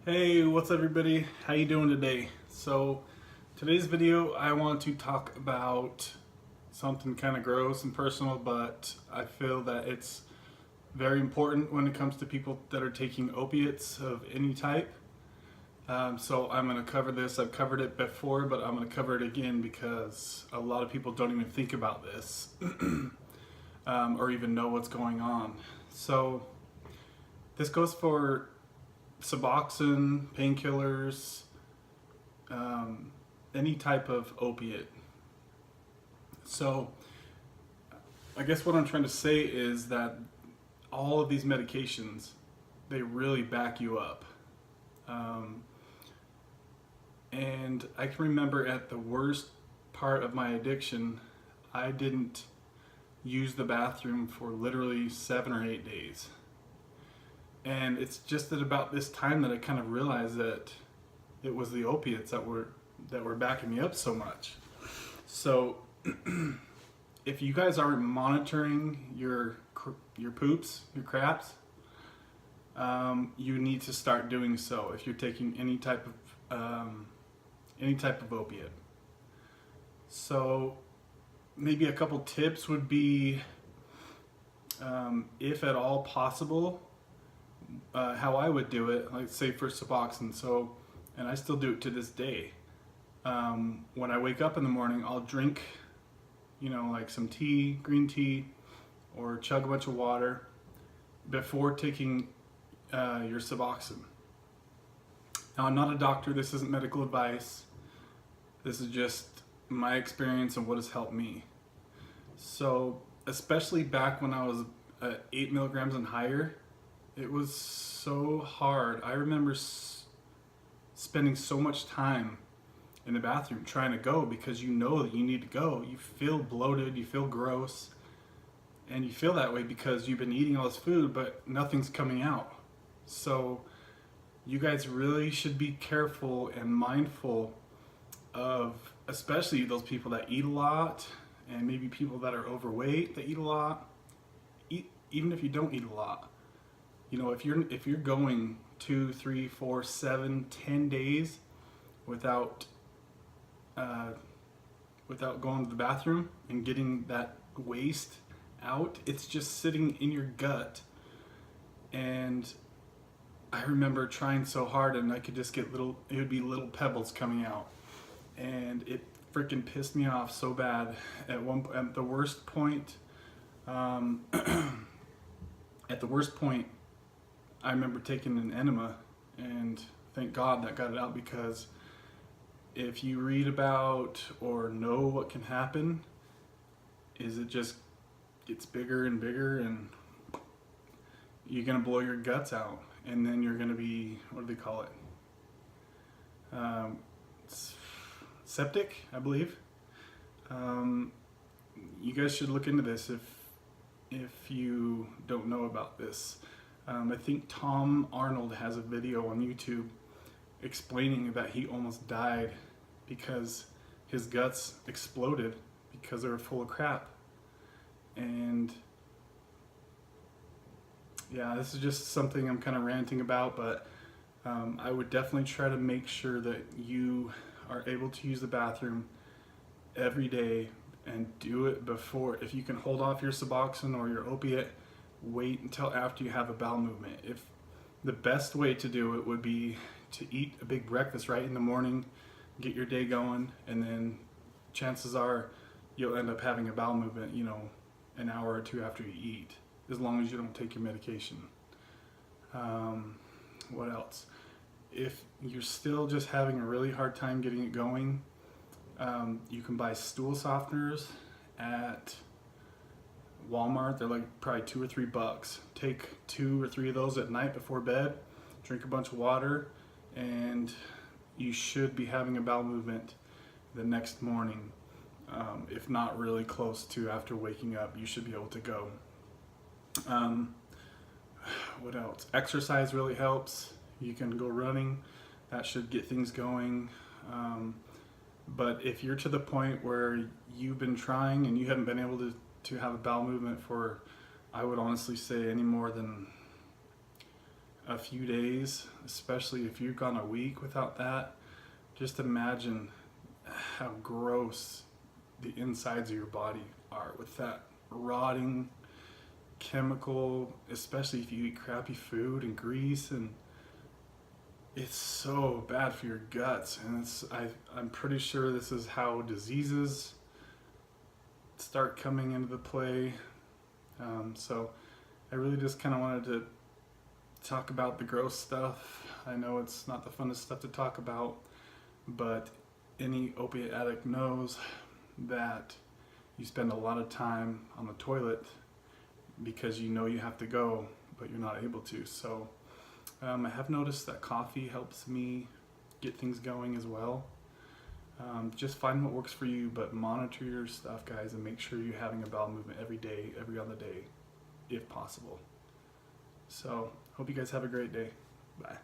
Hey, what's up everybody? How you doing today? So today's video I want to talk about something kind of gross and personal, but I feel that it's very important when it comes to people that are taking opiates of any type. So I'm going to cover this. I've covered it before, but I'm going to cover it again because a lot of people don't even think about this or even know what's going on. So this goes for Suboxone, painkillers, any type of opiate. So I guess what I'm trying to say is that all of these medications, they really back you up. And I can remember at the worst part of my addiction, I didn't use the bathroom for literally 7 or 8 days. And it's just at about this time that I kind of realized that it was the opiates that were backing me up so much. So if you guys aren't monitoring your poops, your craps, you need to start doing so if you're taking any type of opiate. So maybe a couple tips would be, if at all possible, how I would do it, like say for Suboxone. So, and I still do it to this day. When I wake up in the morning, I'll drink, like some tea, green tea, or chug a bunch of water before taking your Suboxone. Now, I'm not a doctor. This isn't medical advice. This is just my experience and what has helped me. So, especially back when I was at 8 milligrams and higher, it was so hard. I remember spending so much time in the bathroom trying to go because you know that you need to go. You feel bloated, you feel gross, and you feel that way because you've been eating all this food, but nothing's coming out. So you guys really should be careful and mindful of, especially those people that eat a lot, and maybe people that are overweight that eat a lot. Even if you don't eat a lot. If you're going 2, 3, 4, 7, 10 days without going to the bathroom and getting that waste out, it's just sitting in your gut. And I remember trying so hard, and I could just get it would be little pebbles coming out, and it freaking pissed me off so bad. At the worst point, I remember taking an enema, and thank God that got it out, because if you read about or know what can happen, is it just gets bigger and bigger, and you're gonna blow your guts out, and then you're gonna be, what do they call it? Septic, I believe. You guys should look into this if you don't know about this. I think Tom Arnold has a video on YouTube explaining that he almost died because his guts exploded because they were full of crap. And yeah, this is just something I'm kind of ranting about, but I would definitely try to make sure that you are able to use the bathroom every day, and do it before. If you can hold off your Suboxone or your opiate, wait until after you have a bowel movement. If the best way to do it would be to eat a big breakfast right in the morning, get your day going, and then chances are you'll end up having a bowel movement, an hour or two after you eat, as long as you don't take your medication. What else? If you're still just having a really hard time getting it going, you can buy stool softeners at Walmart. They're like probably $2 or $3. Take 2 or 3 of those at night before bed, drink a bunch of water, and you should be having a bowel movement the next morning. If not really close to after waking up, you should be able to go. What else? Exercise really helps. You can go running. That should get things going. But if you're to the point where you've been trying and you haven't been able to have a bowel movement for, I would honestly say, any more than a few days, especially if you've gone a week without that. Just imagine how gross the insides of your body are with that rotting chemical, especially if you eat crappy food and grease, and it's so bad for your guts. And I'm pretty sure this is how diseases start coming into the play. So I really just kind of wanted to talk about the gross stuff. I know it's not the funnest stuff to talk about, but any opiate addict knows that you spend a lot of time on the toilet because you know you have to go, but you're not able to. So I have noticed that coffee helps me get things going as well. Just find what works for you, but monitor your stuff, guys, and make sure you're having a bowel movement every day, every other day, if possible. So, hope you guys have a great day. Bye.